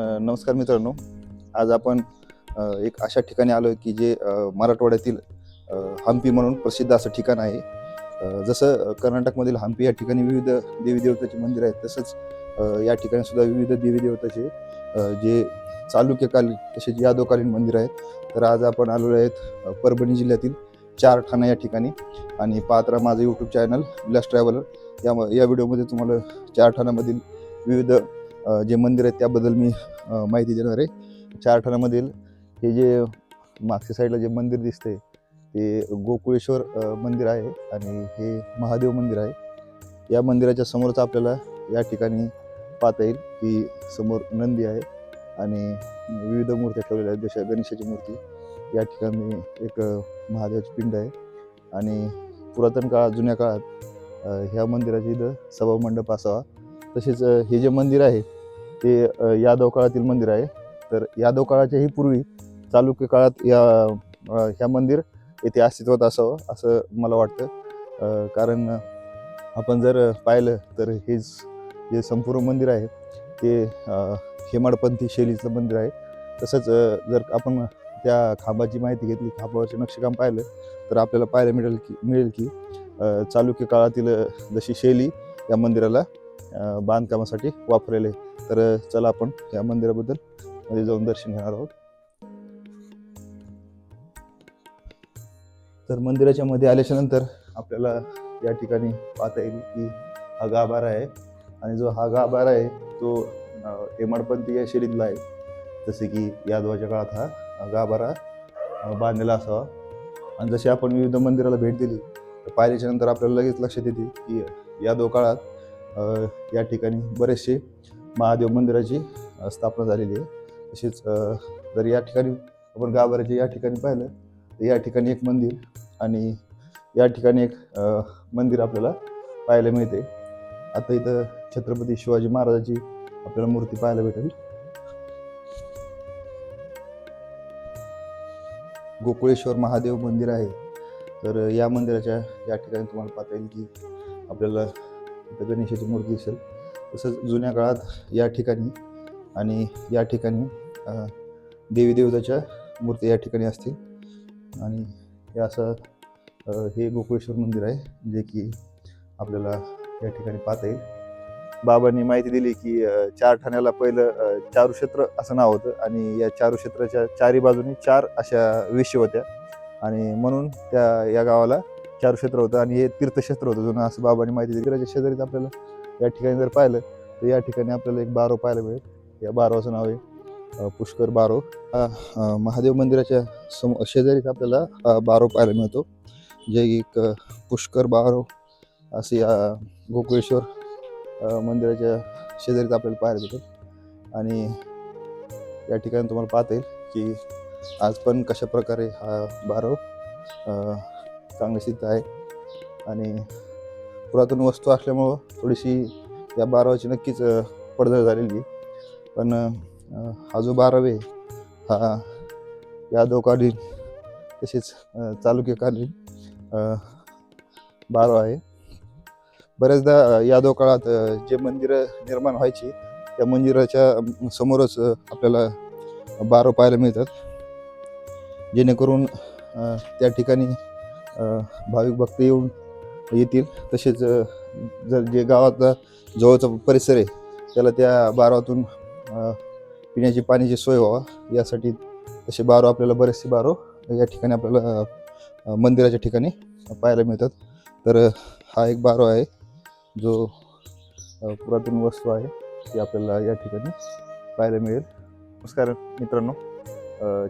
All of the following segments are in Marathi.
नमस्कार मित्रांनो. आज आपण एक अशा ठिकाणी आलो आहे की जे मराठवाड्यातील हम्पी म्हणून प्रसिद्ध असं ठिकाण आहे. जसं कर्नाटकमधील हम्पी या ठिकाणी विविध देवी देवताचे मंदिर आहेत, तसंच या ठिकाणी सुद्धा विविध देवी देवताचे जे चालुक्यकालीन तसेच यादवकालीन मंदिर आहेत. तर आज आपण आलेलो आहेत परभणी जिल्ह्यातील चारठाणा या ठिकाणी. आणि पाहत राहा माझं यूट्यूब चॅनल विलास ट्रॅव्हलर. या व्हिडिओमध्ये तुम्हाला चारठाणामधील विविध जे मंदिर आहेत त्याबद्दल मी माहिती देणार आहे. चारठाणामधील हे जे मागच्या साईडला जे मंदिर दिसतंय ते गोकुळेश्वर मंदिर आहे आणि हे महादेव मंदिर आहे. या मंदिराच्या समोरच आपल्याला या ठिकाणी पाहता येईल की समोर नंदी आहे आणि विविध मूर्त्या ठेवलेल्या आहेत, जशा गणेशाची मूर्ती. या ठिकाणी एक महादेवाची पिंड आहे आणि पुरातन काळात, जुन्या काळात ह्या मंदिराची इथं सभामंडप असावा. तसेच हे जे मंदिर आहे ते यादव काळातील मंदिर आहे. तर यादव काळाच्याही पूर्वी चालुक्य काळात ह्या मंदिर येथे अस्तित्वात असावं असं मला वाटतं. कारण आपण जर पाहिलं तर हेच जे संपूर्ण मंदिर आहे ते हेमाडपंथी शैलीचं मंदिर आहे. तसंच जर आपण त्या खांबाची माहिती घेतली, खांबावरचे नक्षीकाम पाहिलं तर आपल्याला पाहायला मिळेल की चालुक्य काळातील जशी शैली या मंदिराला बांधकामासाठी वापरलेले आहे. तर चला आपण या मंदिराबद्दल मध्ये जाऊन दर्शन घेणार आहोत. तर मंदिराच्या मध्ये आल्याच्या नंतर आपल्याला या ठिकाणी पाहता येईल की हा गाभारा आहे आणि जो हा गाभारा आहे तो हेमाडपंथी या शैलीतला आहे. जसे की यादवाच्या काळात हा गाभारा बांधलेला असावा. आणि जशी आपण विविध मंदिराला भेट दिली तर पाहिल्याच्या नंतर आपल्याला लगेच लक्षात येते की यादव काळात या ठिकाणी बरेचसे महादेव मंदिराची स्थापना झालेली आहे. तसेच जर या ठिकाणी आपण गाभाऱ्याच्या या ठिकाणी पाहिलं तर या ठिकाणी एक मंदिर आणि या ठिकाणी एक मंदिर आपल्याला पाहायला मिळते. आता इथं छत्रपती शिवाजी महाराजांची आपल्याला मूर्ती पाहायला भेटेल. गोकुळेश्वर महादेव मंदिर आहे. तर या मंदिराच्या या ठिकाणी तुम्हाला पाहता येईल की आपल्याला इथं गणेशाची मूर्ती दिसेल. तसंच जुन्या काळात या ठिकाणी आणि या ठिकाणी देवी देवताच्या मूर्ती या ठिकाणी असतील. आणि हे असं हे गोकुळेश्वर मंदिर आहे जे की आपल्याला या ठिकाणी पाहता येईल. बाबांनी माहिती दिली की चारठाण्याला पहिलं चारुक्षेत्र असं नाव होतं आणि या चारुक्षेत्राच्या चारी बाजूनी 4 अशा वेशी होत्या आणि म्हणून या गावाला चारुक्षेत्र होतं आणि हे तीर्थक्षेत्र होतं जुनं, असं बाबांनी माहिती दिली. त्याच्या शेजारीच आपल्याला या ठिकाणी जर पाहिलं तर या ठिकाणी आपल्याला एक बारव पाहायला मिळेल. या बारवाचं नाव आहे पुष्कर बारव. महादेव मंदिराच्या शेजारीच आपल्याला बारव पाहायला मिळतो, जे एक पुष्कर बारव असे या गोकुळेश्वर मंदिराच्या शेजारीच आपल्याला पाहायला भेटेल. आणि या ठिकाणी तुम्हाला पाहता येईल की आज पण कशा प्रकारे हा बारव चांगलं सिद्ध आहे आणि पुरातन वस्तू असल्यामुळं थोडीशी या बारवाची नक्कीच पडझड झालेली आहे. पण हा जो बारव आहे हा यादवकालीन तसेच चालुक्यकालीन बारव आहे. बऱ्याचदा यादव काळात जे मंदिरं निर्माण व्हायची त्या मंदिराच्या समोरच आपल्याला बारव पाहायला मिळतात, जेणेकरून त्या ठिकाणी भाविक भक्त येतील. तसेच जर जे गावातला जवळचा परिसर आहे त्याला त्या बारवातून पिण्याची पाण्याची सोय व्हावा यासाठी तसे बारव आपल्याला बरेचसे बारव या ठिकाणी आपल्याला मंदिराच्या ठिकाणी पाहायला मिळतात. तर हा एक बारव आहे जो पुरातन वस्तू आहे ती आपल्याला या ठिकाणी पाहायला मिळेल. नमस्कार मित्रांनो.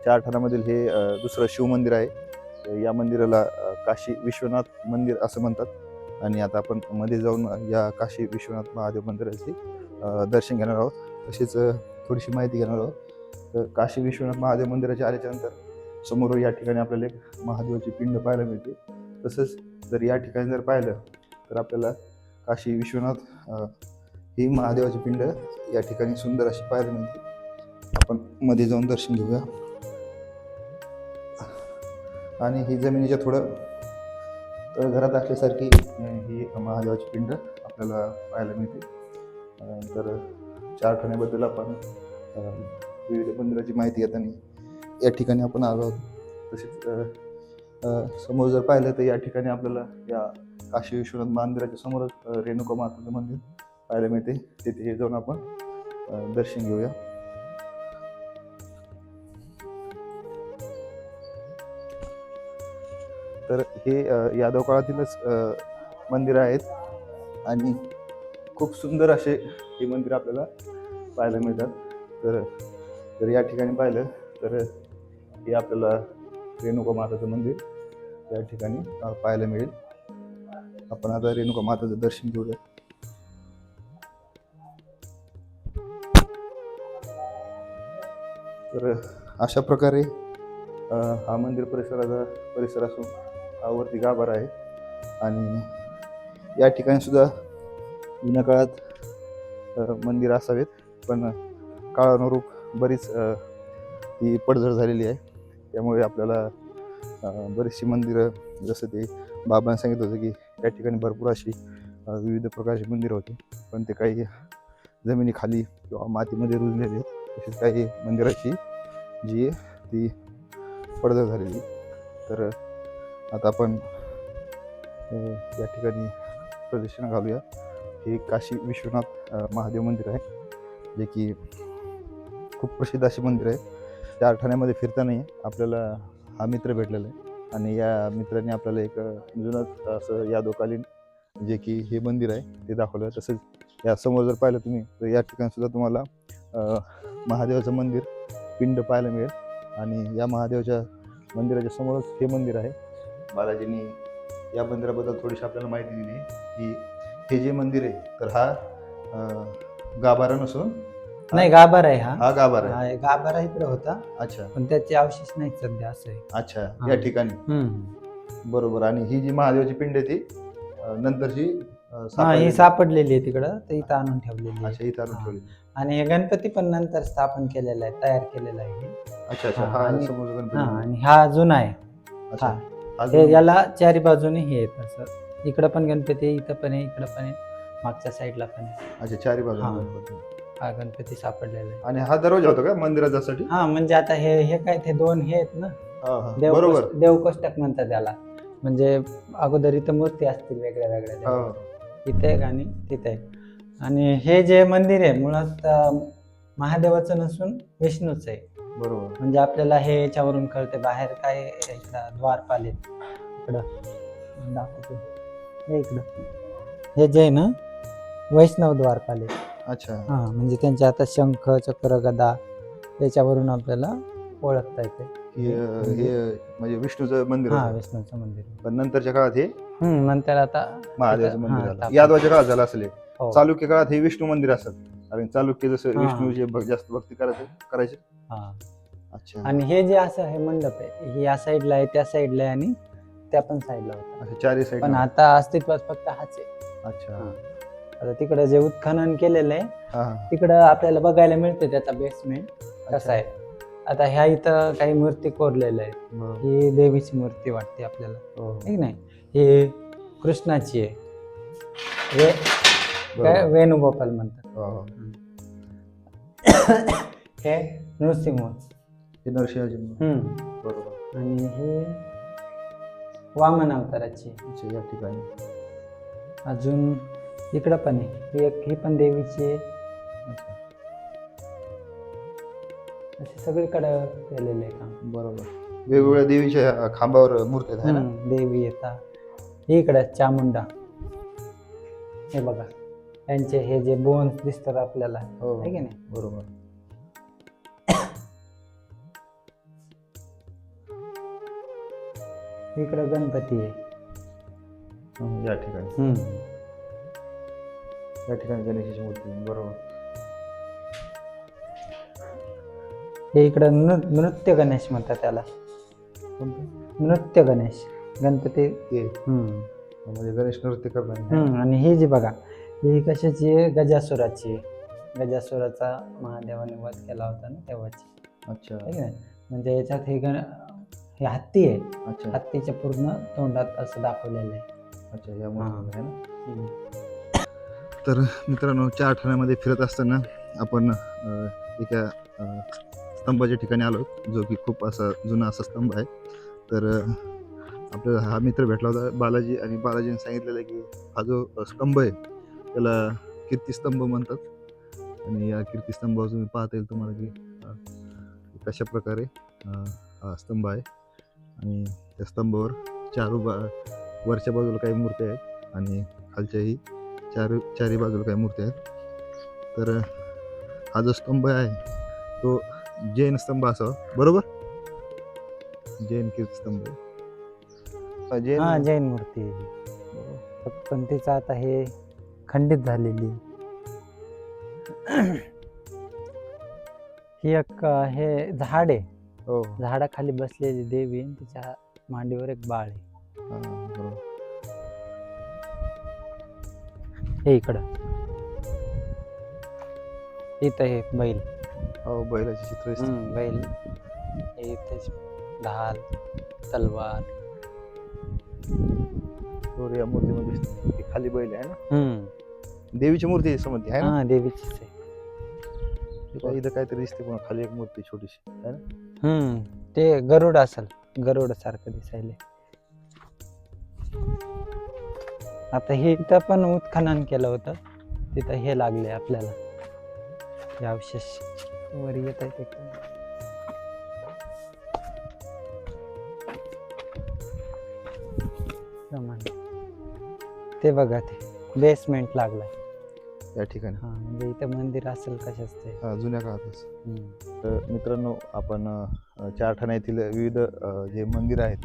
चारठाणामधील हे दुसरं शिवमंदिर आहे. या मंदिराला काशी विश्वनाथ मंदिर असं म्हणतात आणि आता आपण मध्ये जाऊन या काशी विश्वनाथ महादेव मंदिराचे दर्शन घेणार आहोत. तसेच थोडीशी माहिती घेणार आहोत. तर काशी विश्वनाथ महादेव मंदिराच्या आल्याच्या नंतर समोर या ठिकाणी आपल्याला एक महादेवाची पिंड पाहायला मिळते. तसंच जर या ठिकाणी जर पाहिलं तर आपल्याला काशी विश्वनाथ ही महादेवाची पिंड या ठिकाणी सुंदर अशी पाहायला मिळते. आपण मध्ये जाऊन दर्शन घेऊया. आणि ही जमिनीच्या थोडं घरात असल्यासारखी ही महादेवाची पिंड आपल्याला पाहायला मिळते. तर चारठाण्याबद्दल आपण विविध मंदिराची माहिती घेताना या ठिकाणी आपण आलो आहोत. तसेच समोर जर पाहिलं तर या ठिकाणी आपल्याला या काशी विश्वनाथ मंदिराच्या समोरच रेणुका माताचं मंदिर पाहायला मिळते. तिथे जाऊन आपण दर्शन घेऊया. तर हे यादव काळातीलच मंदिर आहेत आणि खूप सुंदर असे हे मंदिर आपल्याला पाहायला मिळतात. तर जर या ठिकाणी पाहिलं तर हे आपल्याला रेणुका माताचं मंदिर या ठिकाणी पाहायला मिळेल. आपण आता रेणुका माताचं दर्शन घेऊया. तर अशा प्रकारे हा मंदिर परिसर असून हा वरती गाभारा आहे आणि या ठिकाणी सुद्धा जुन्या काळात मंदिर असावेत, पण काळानुरूप बरीच ही पडझड झालेली आहे. त्यामुळे आपल्याला बरीचशी मंदिरं, जसं ते बाबांनी सांगितलं होतं की या ठिकाणी भरपूर अशी विविध प्रकारची मंदिरं होती, पण ते काही जमिनीखाली किंवा मातीमध्ये रुजलेले आहेत. तसेच काही मंदिराची जी ती पडझड झालेली. तर आता आपण या ठिकाणी प्रदक्षिणा घालूया. हे काशी विश्वनाथ महादेव मंदिर आहे, जे की खूप प्रसिद्ध असे मंदिर आहे. त्या ठाण्यामध्ये फिरताना आपल्याला हा मित्र भेटलेला आहे आणि या मित्राने आपल्याला एक जुनं असं यादवकालीन जे की हे मंदिर आहे ते दाखवलं. तसंच या समोर जर पाहिलं तुम्ही तर या ठिकाणी सुद्धा तुम्हाला महादेवाचं मंदिर पिंड पाहायला मिळेल आणि या महादेवाच्या मंदिराच्या समोरच हे मंदिर आहे. बालाजींनी या मंदिराबद्दल थोडीशी आपल्याला माहिती दिली की हे जे मंदिर आहे तर हा गाभारा नसून नाही, गाभारा आहे. हा गाभारा आहे. गाभारा इकडे होता. अच्छा, पण त्याचे अवशेष नाही सध्या, असं आहे. अच्छा, या ठिकाणी बरोबर. आणि ही जी महादेवाची पिंड आहे ती नंतरची ही सापडलेली आहे तिकडं, तर इथं आणून ठेवलेली आहे. अच्छा, इथं आणून ठेवली. आणि हे गणपती पण नंतर स्थापन केलेला आहे, तयार केलेला आहे. अच्छा अच्छा, हा समोर गणपती. आणि हा जुना आहे. हे याला चारी बाजूने हे येत असं. इकडं पण गणपती आहे, इथं पण आहे, इकडं पण आहे, मागच्या साईडला पण आहे. अच्छा, चारी बाजूने गणपती. हा गणपती सापडलेला आहे. आणि हा दरवाजा होता का मंदिरात जाण्यासाठी? हा, म्हणजे आता हे काय, ते दोन हे आहेत ना, बरोबर, देवकोष्टक म्हणतात त्याला. म्हणजे अगोदर इथं मूर्ती असतील वेगळ्या वेगळ्या, इथे एक आणि तिथे एक. आणि हे जे मंदिर आहे मुळात महादेवाचं नसून विष्णूच आहे. बरोबर. म्हणजे आपल्याला हे याच्यावरून कळते. बाहेर काय इकडं द्वारपाल आहेत, इकडं दाखवतो हे, इकडं हे जे आहे ना वैष्णव द्वारपाल आहेत. अच्छा, हा, म्हणजे त्यांच्या हातात शंख, चक्र, गदा, याच्यावरून आपल्याला ओळखता येते हे म्हणजे विष्णूचं मंदिर. हा, विष्णूचं मंदिर. पण नंतरच्या काळात हे नंतर आता महादेवाचं मंदिर झालं. यादवाच्या काळात झालं असेल. चालुक्य काळात हे विष्णू मंदिर असत, कारण चालुक्य जसं विष्णूचे जास्त भक्ती करायचे. अच्छा. आणि हे जे असं हे मंडप आहे, हे या साईडला आहे, त्या साईडला आहे आणि त्या पण साईडला होता. अच्छा, चारही साईड. पण आता अस्तित्वात फक्त हाच आहे. अच्छा. आता तिकडे जे उत्खनन केलेलं आहे तिकडं आपल्याला बघायला मिळते त्याचा बेसमेंट कसा आहे. आता ह्या इथं काही मूर्ती कोरलेल्या आहेत. ही देवीची मूर्ती वाटते आपल्याला, ठीक नाही. ही कृष्णाची आहे, काय वेणुगोपाल म्हणतात. हे नृसिंह, हे नरसिंहाची. बरोबर. आणि हे वामन अवताराची. या ठिकाणी अजून इकडं पण आहे, ही पण देवीची आहे. असे सगळीकडे केलेलं आहे काम. बरोबर. वेगवेगळ्या देवीच्या खांबावर मूर्ती आहेत ना, देवी येतात. इकडे चामुंडा, हे बघा त्यांचे हे जे बोन्स दिसतात आपल्याला, आहे की नाही. बरोबर. इकडे गणपती आहे या ठिकाणी. या ठिकाणी गणेशाची मूर्ती. बरोबर. हे इकडे नृत्य गणेश म्हणतात त्याला. नृत्य गणेश गणपती. म्हणजे गणेश नृत्य करणार. आणि ही जी बघा, ही कशाची आहे, गजासुराची. गजासुराचा महादेवाने वध केला होता ना तेव्हाची. अच्छा. ठीक आहे. म्हणजे याच्यात हे हत्ती आहे. अच्छा. हत्तीच्या पूर्ण तोंडात असं दाखवलेलं आहे. अच्छा, या आहे ना. तर मित्रांनो, चार ठाण्यामध्ये फिरत असताना आपण एका स्तंभाच्या ठिकाणी आलो, जो की खूप असा जुना असा स्तंभ आहे. तर आपल्याला हा मित्र भेटला होता बालाजी, आणि बालाजीने सांगितलेलं की हा जो स्तंभ आहे त्याला कीर्तिस्तंभ म्हणतात. आणि या कीर्तिस्तंभावर तुम्ही पाहता येईल तुम्हाला की कशा प्रकारे हा स्तंभ आहे. आणि त्या स्तंभावर वरच्या बाजूला काही मूर्त्या आहेत आणि खालच्याही चारी बाजूला काही मूर्त्या आहेत. तर हा जो स्तंभ आहे तो जैन स्तंभ असावा, बरोबर? जैन कीर्तिस्तंभ जैन हा जैन मूर्ती आहे. पण तिचं आता हे खंडित झालेली. ही एक हे झाड आहे, हो. झाडाखाली बसलेली देवी आणि तिच्या मांडीवर एक बाळ आहे. बरोबर. हे इकडं इथं हे बैल. हो, बैलाचे चित्र दिसतं. बैल हे तेच ढाल तलवार. या मूर्तीमध्ये दिसतं की खाली बैल आहे ना, देवीची मूर्ती समजते आहे ना. हा देवीचीच आहे. इथं काहीतरी दिसते पुन्हा खाली एक मूर्ती छोटीशी आहे ना. ते गरुड असेल, गरुड सारखं दिसायले. आता हे इथं पण उत्खनन केलं होतं, तिथं हे लागले आपल्याला हे अवशेष वर येत आहेत एकदम. ते बघा ते बेसमेंट लागलाय या ठिकाणी. म्हणजे इथं मंदिर असेल कशाच ते जुन्या काळातच. तर मित्रांनो, आपण चारठाणा येथील विविध जे मंदिर आहेत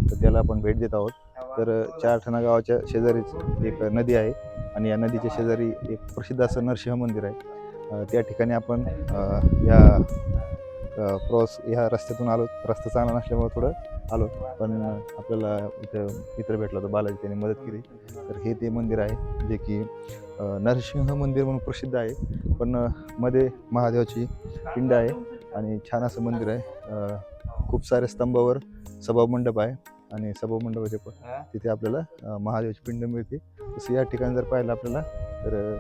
तर त्याला आपण भेट देत आहोत. तर चारठाणा गावाच्या शेजारीच एक नदी आहे आणि या नदीच्या शेजारी एक प्रसिद्ध असं नरसिंह मंदिर आहे. त्या ठिकाणी आपण या प्रवास ह्या रस्त्यातून आलो. रस्ता चांगला नसल्यामुळे थोडं आलो, पण आपल्याला इथं मित्र भेटला होता बालाजी, त्यांनी मदत केली. तर हे ते मंदिर आहे जे की नरसिंह मंदिर म्हणून प्रसिद्ध आहे, पण मध्ये महादेवाची पिंड आहे आणि छान असं मंदिर आहे. खूप साऱ्या स्तंभावर सभामंडप आहे आणि सभामंडपाच्या तिथे आपल्याला महादेवाची पिंड मिळते. तसं या ठिकाणी जर पाहिलं आपल्याला तर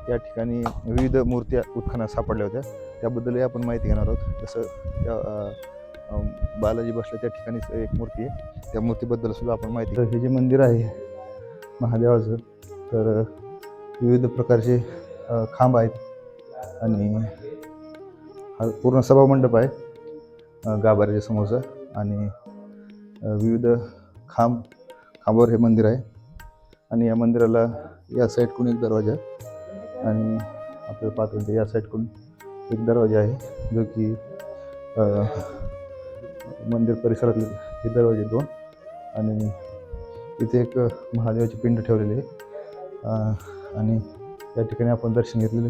या ठिकाणी विविध मूर्त्या उत्खनात सापडल्या होत्या, त्याबद्दलही आपण माहिती घेणार आहोत. जसं त्या बालाजी बसला त्या ठिकाणीच एक मूर्ती आहे, त्या मूर्तीबद्दल सुद्धा आपण माहिती. तर हे जे मंदिर आहे महादेवाचं, तर विविध प्रकारचे खांब आहेत आणि हा पूर्ण सभामंडप आहे गाभाऱ्याच्या समोरचा, आणि विविध खांबावर हे मंदिर आहे. आणि या मंदिराला या साईडकडून एक दरवाजा आणि आपल्याला पाहतो या साईडकडून एक दरवाजा आहे, जो की मंदिर परिसरातले हे दरवाजे दोन, आणि इथे एक महादेवाची पिंड ठेवलेली आहे. आणि या ठिकाणी आपण दर्शन घेतलेले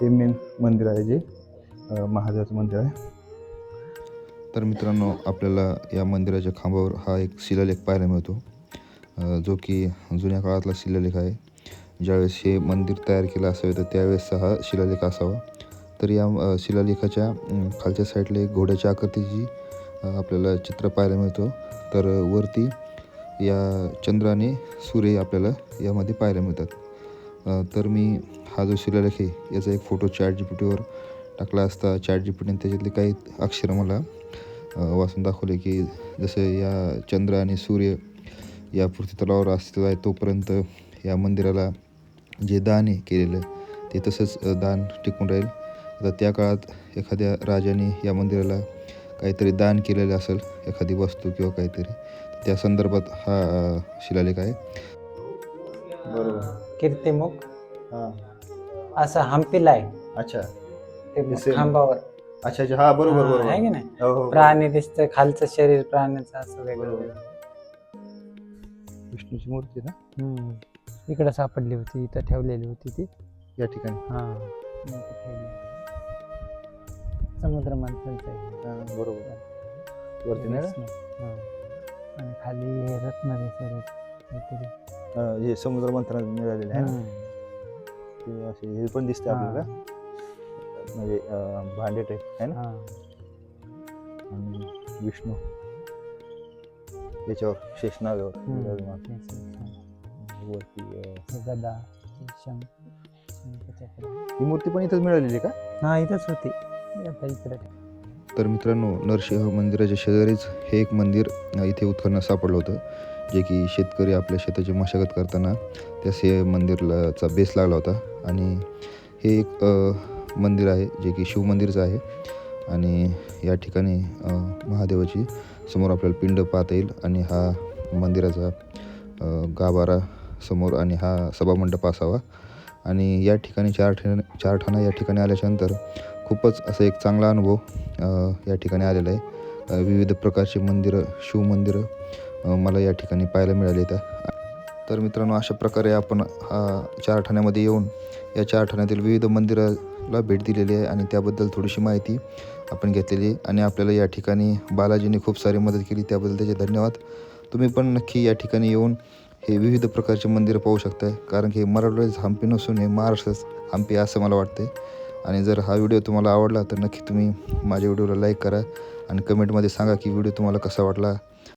हे मेन मंदिर आहे, जे महादेवाचं मंदिर आहे. तर मित्रांनो, आपल्याला या मंदिराच्या खांबावर हा एक शिलालेख पाहायला मिळतो, जो की जुन्या काळातला शिलालेख आहे. ज्यावेळेस हे मंदिर तयार केलं असावे तर त्यावेळेसचा हा शिलालेख असावा. तर या शिलालेखाच्या खालच्या साईडला एक घोड्याच्या आकृतीची आपल्याला चित्र पाहायला मिळतो. तर वरती या चंद्र आणि सूर्य आपल्याला यामध्ये पाहायला मिळतात. तर मी हा जो शिलालेख आहे याचा एक फोटो ChatGPTवर टाकला असता. ChatGPTने त्याच्यातले काही अक्षर मला वाचून दाखवले की जसं या चंद्र आणि सूर्य या पृथ्वीतलावर अस्तित्व आहे तोपर्यंत या मंदिराला जे दान आहे केलेलं ते तसंच दान टिकून राहील. आता त्या काळात एखाद्या राजाने या मंदिराला काहीतरी दान केलेलं असेल, एखादी वस्तू किंवा काहीतरी, त्या संदर्भात हा शिलालेख आहे. बरोबर. कीर्तिमुख हां. असं हम्पीला आहे. अच्छा. ते खांबावर. अच्छा अच्छा, हा बरोबर बरोबर आहे की नाही, हो हो. प्राणी दिसतं, खालचं शरीर प्राण्याचं असं वेगळं. विष्णूची मूर्ती ना इकडं सापडली होती, इथं ठेवलेली होती ती या ठिकाणी. समुद्र मंथनचं आहे. बरोबर. वरती नाही आणि खाली हे रत्न काहीतरी हे समुद्र मंथनात मिळालेले आहे ना, ते असे हे पण दिसते आपल्याला, म्हणजे भांडे टाईप आहे ना. आणि विष्णू याच्यावर शेषनागावर वरती गदा. ही मूर्ती पण इथंच मिळालेली का? हा इथंच होती. आता इकडे तर मित्रांनो, नरसिंह मंदिराच्या शेजारीच हे एक मंदिर इथे उत्खननात सापडलं होतं, जे की शेतकरी आपल्या शेताची मशागत करताना त्यास हे मंदिरलाचा बेस लागला होता. आणि हे एक मंदिर आहे जे की शिवमंदिरचं आहे. आणि या ठिकाणी महादेवाची समोर आपल्याला पिंड पाहता येईल आणि हा मंदिराचा गाभारा समोर आणि हा सभामंडप असावा. आणि या ठिकाणी चार ठाणा या ठिकाणी आल्याच्यानंतर खूपच असं एक चांगला अनुभव या ठिकाणी आलेला आहे. विविध प्रकारची मंदिरं, शिवमंदिरं मला या ठिकाणी पाहायला मिळाली आहेत. तर मित्रांनो, अशा प्रकारे आपण हा चार ठाण्यामध्ये येऊन या चार ठाण्यातील विविध मंदिराला भेट दिलेली आहे आणि त्याबद्दल थोडीशी माहिती आपण घेतलेली आहे. आणि आपल्याला या ठिकाणी बालाजीने खूप सारी मदत केली, त्याबद्दल त्याचे धन्यवाद. तुम्ही पण नक्की या ठिकाणी येऊन हे विविध प्रकारचे मंदिरं पाहू शकताय, कारण की हे मराठवाड्याचं हम्पी नसून हे महाराष्ट्राचं हम्पी असं मला वाटते. आणि जर हा व्हिडिओ तुम्हाला आवडला तर नक्की तुम्ही माझ्या व्हिडिओला लाईक करा आणि कमेंटमध्ये सांगा की व्हिडिओ तुम्हाला कसा वाटला.